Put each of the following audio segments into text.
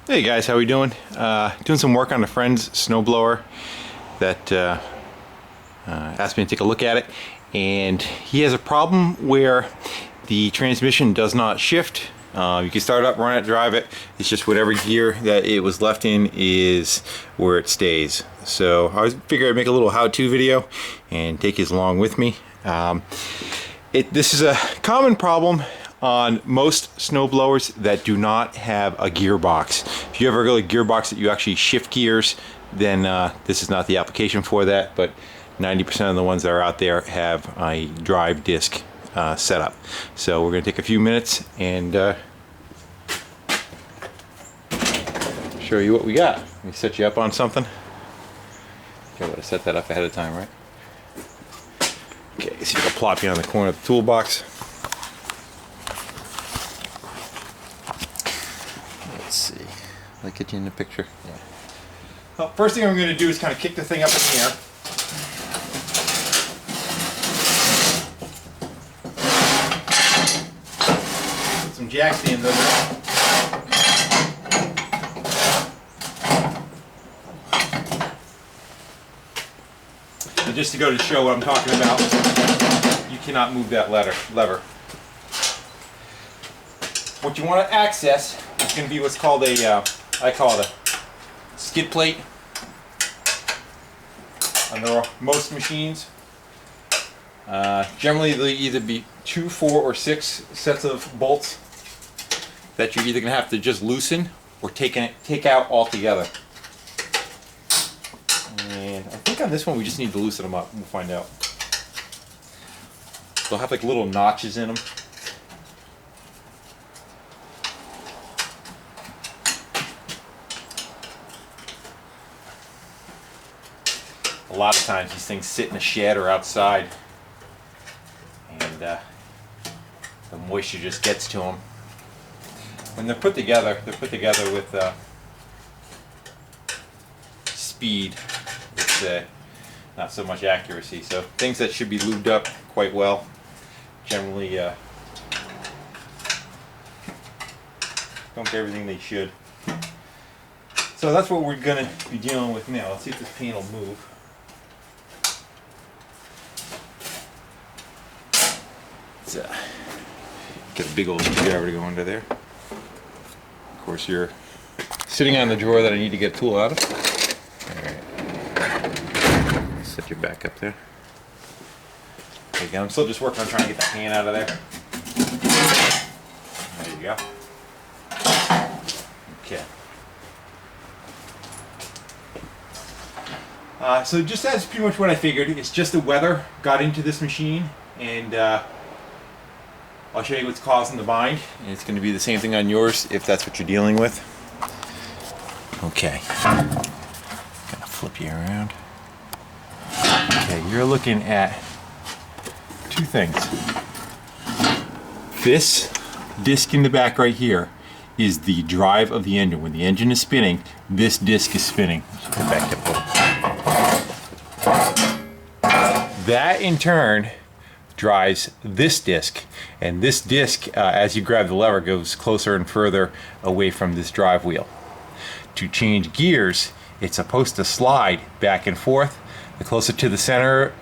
Hey guys, how we doing? Doing some work on a friend's snowblower that asked me to take a look at it, and he has a problem where the transmission does not shift. You can start it up, run it, drive it. It's just whatever gear that it was left in is where it stays. So I figured I'd make a little how-to video and take you along with me. This is a common problem on most snowblowers that do not have a gearbox. If you ever go to a gearbox that you actually shift gears, then this is not the application for that, but 90% of the ones that are out there have a drive disc setup. So we're going to take a few minutes and show you what we got. Let me set you up on something. Okay, I would have set that up ahead of time, right? Okay, see if I can plop you on the corner of the toolbox. Let's see. Let me get you in the picture. Yeah. Well, first thing I'm going to do is kind of kick the thing up in the air. Put some jack stands over there. And just to go to show what I'm talking about, you cannot move that lever. What you want to access is going to be what's called a, I call it a skid plate. On most machines, generally they'll either be 2, 4, or 6 sets of bolts that you're either going to have to just loosen or take out altogether. And I think on this one we just need to loosen them up. We'll find out. They'll have like little notches in them. A lot of times these things sit in a shed or outside, and the moisture just gets to them. When they're put together with speed. It's not so much accuracy. So things that should be lubed up quite well generally don't get everything they should. So that's what we're going to be dealing with now. Let's see if this pan will move. Let's get a big old screwdriver to go under there. Of course, you're sitting on the drawer that I need to get a tool out of. Alright. Set your back up there. There you go. I'm still just working on trying to get the pan out of there. There you go. Okay. So just that's pretty much what I figured. It's just the weather got into this machine, and I'll show you what's causing the bind, and it's going to be the same thing on yours if that's what you're dealing with. Okay. Gonna flip you around. Okay, you're looking at two things. This disc in the back right here is the drive of the engine. When the engine is spinning, this disc is spinning. Let's put back up. That in turn drives this disc, and this disc as you grab the lever goes closer and further away from this drive wheel. To change gears, it's supposed to slide back and forth. The closer to the center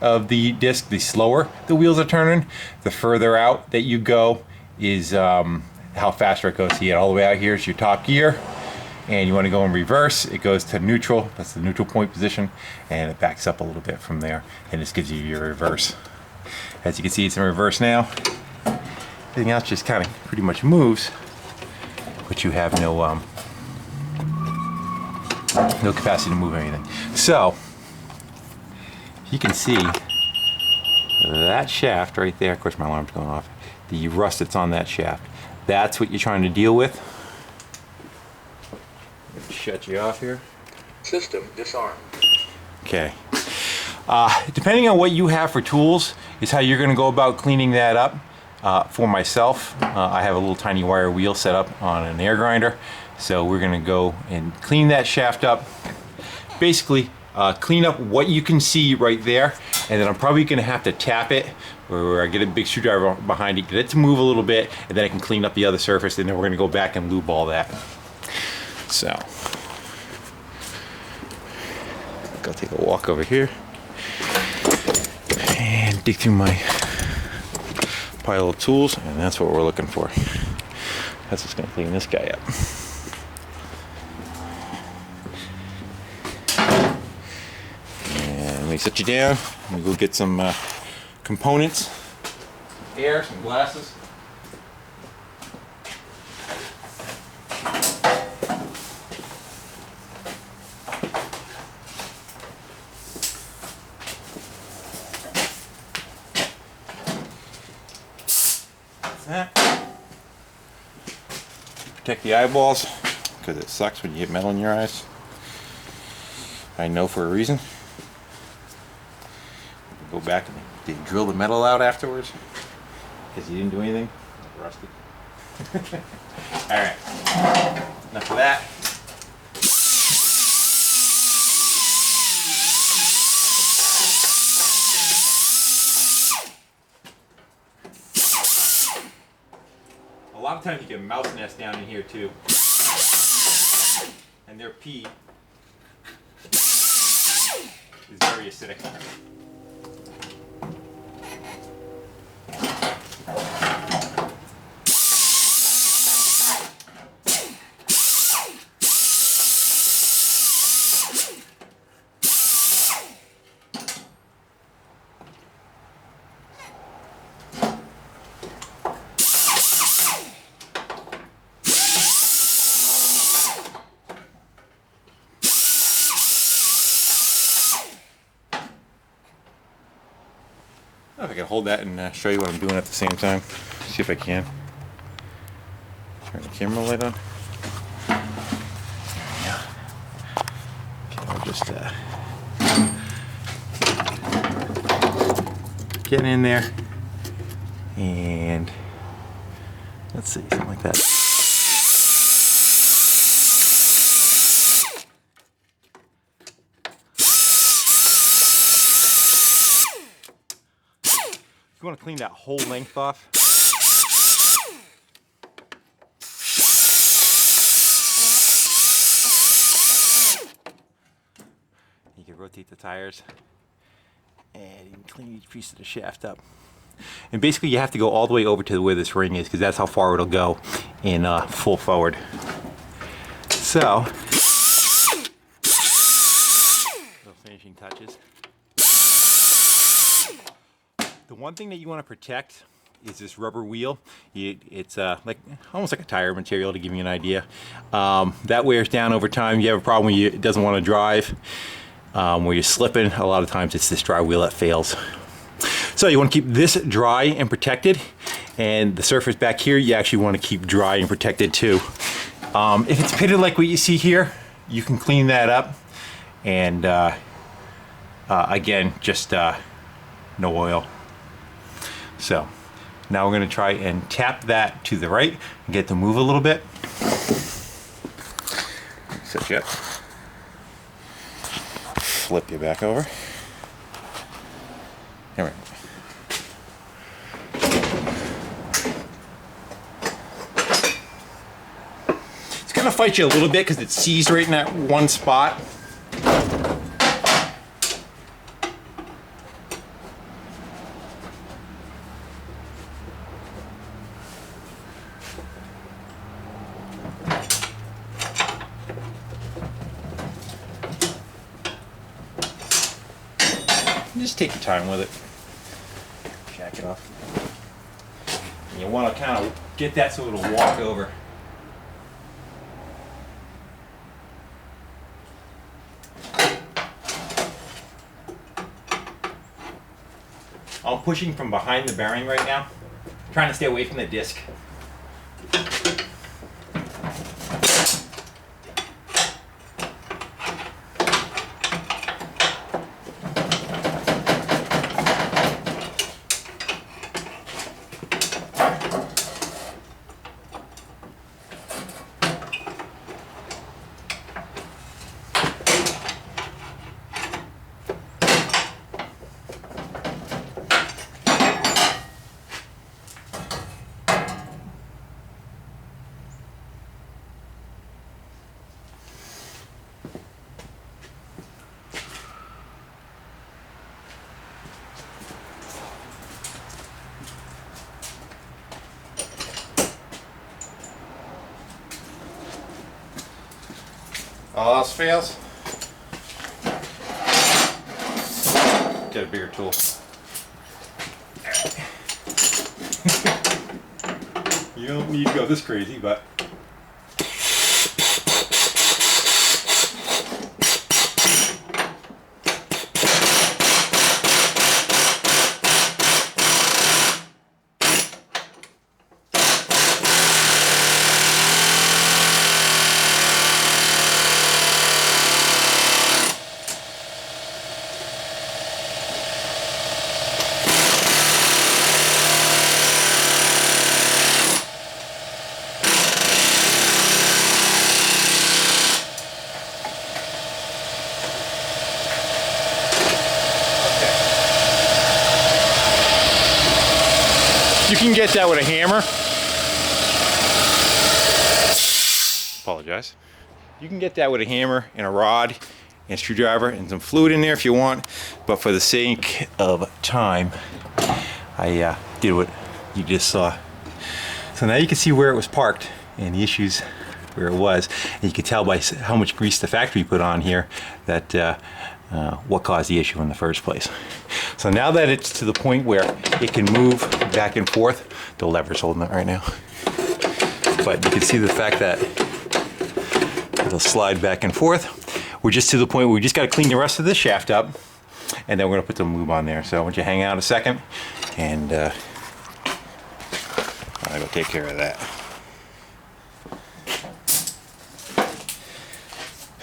of the disc, the slower the wheels are turning. The further out that you go is how faster it goes. So you get all the way out here is your top gear, and you want to go in reverse. It goes to neutral. That's the neutral point position, and it backs up a little bit from there, and this gives you your reverse. As you can see, it's in reverse now. Everything else just kind of pretty much moves, but you have no capacity to move anything. So you can see that shaft right there. Of course, my alarm's going off. The rust that's on that shaft. That's what you're trying to deal with. Shut you off here. System disarmed. Okay. Depending on what you have for tools is how you're going to go about cleaning that up. For myself, I have a little tiny wire wheel set up on an air grinder, so we're going to go and clean that shaft up. Basically, clean up what you can see right there, and then I'm probably going to have to tap it, or I get a big screwdriver behind it, get it to move a little bit, and then I can clean up the other surface, and then we're going to go back and lube all that. So, go take a walk over here and dig through my pile of tools, and that's what we're looking for. That's what's going to clean this guy up. And let me set you down. Let me go get some components, air, some glasses. That. Protect the eyeballs, because it sucks when you get metal in your eyes. I know for a reason. Go back and they drill the metal out afterwards because you didn't do anything. Rusted. Alright, enough of that. A lot of times you get mouse nests down in here too, and their pee is very acidic. I don't know if I can hold that and show you what I'm doing at the same time. See if I can. Turn the camera light on. Yeah. Okay, I'll just get in there and let's see, something like that. You want to clean that whole length off. You can rotate the tires and you can clean each piece of the shaft up. And basically you have to go all the way over to where this ring is, because that's how far it'll go in full forward. So, little finishing touches. The one thing that you want to protect is this rubber wheel. It's like almost like a tire material, to give you an idea. That wears down over time. You have a problem where it doesn't want to drive, where you're slipping. A lot of times it's this dry wheel that fails. So you want to keep this dry and protected, and the surface back here you actually want to keep dry and protected too. If it's pitted like what you see here, you can clean that up, and again, just no oil. So now we're going to try and tap that to the right and get it to move a little bit. Set you up. Flip you back over. There we go. It's going to fight you a little bit because it's seized right in that one spot. Just take your time with it. Jack it off. And you want to kind of get that so it'll walk over. I'm pushing from behind the bearing right now, trying to stay away from the disc. All else fails, get a bigger tool. You don't need to go this crazy, but you can get that with a hammer. Apologize. You can get that with a hammer and a rod and a screwdriver and some fluid in there if you want. But for the sake of time, I did what you just saw. So now you can see where it was parked and the issues where it was. And you can tell by how much grease the factory put on here that what caused the issue in the first place. So now that it's to the point where it can move back and forth, the lever's holding it right now. But you can see the fact that it'll slide back and forth. We're just to the point where we just got to clean the rest of this shaft up, and then we're going to put some lube on there. So I want you to hang out a second, and I'll go take care of that.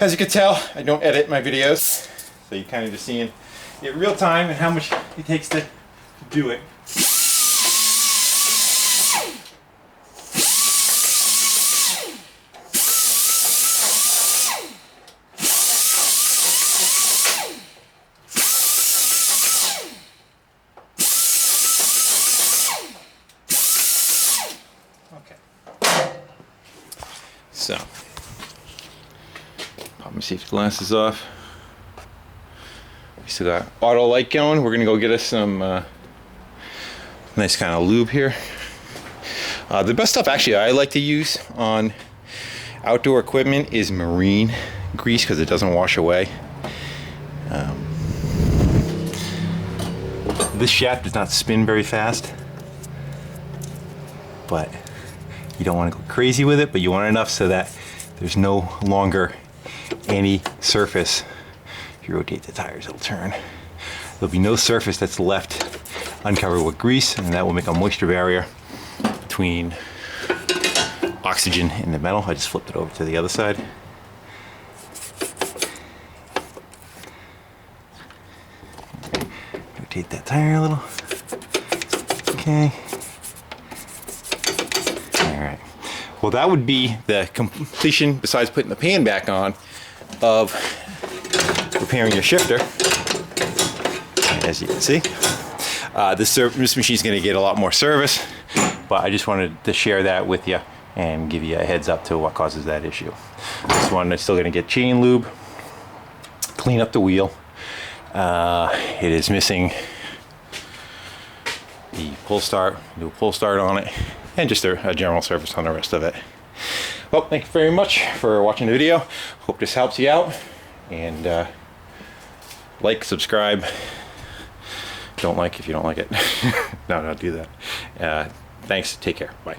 As you can tell, I don't edit my videos, so you're kind of just seeing it real time and how much it takes to do it. Okay. So, pop my safety glasses off. We still got auto light going. We're gonna go get us some nice kind of lube here. The best stuff actually I like to use on outdoor equipment is marine grease because it doesn't wash away. This shaft does not spin very fast, but you don't want to go crazy with it, but you want enough so that there's no longer any surface. If you rotate the tires, it'll turn. There'll be no surface that's left uncovered with grease, and that will make a moisture barrier between oxygen and the metal. I just flipped it over to the other side. Rotate that tire a little. Okay. Alright. Well, that would be the completion, besides putting the pan back on, of repairing your shifter. As you can see, this machine is going to get a lot more service, but I just wanted to share that with you and give you a heads up to what causes that issue. This one is still going to get chain lube, clean up the wheel. It is missing the pull start, do a pull start on it, and just a general service on the rest of it. Well, thank you very much for watching the video. Hope this helps you out, and like, subscribe. Don't like if you don't like it. No, don't do that. Thanks. Take care. Bye.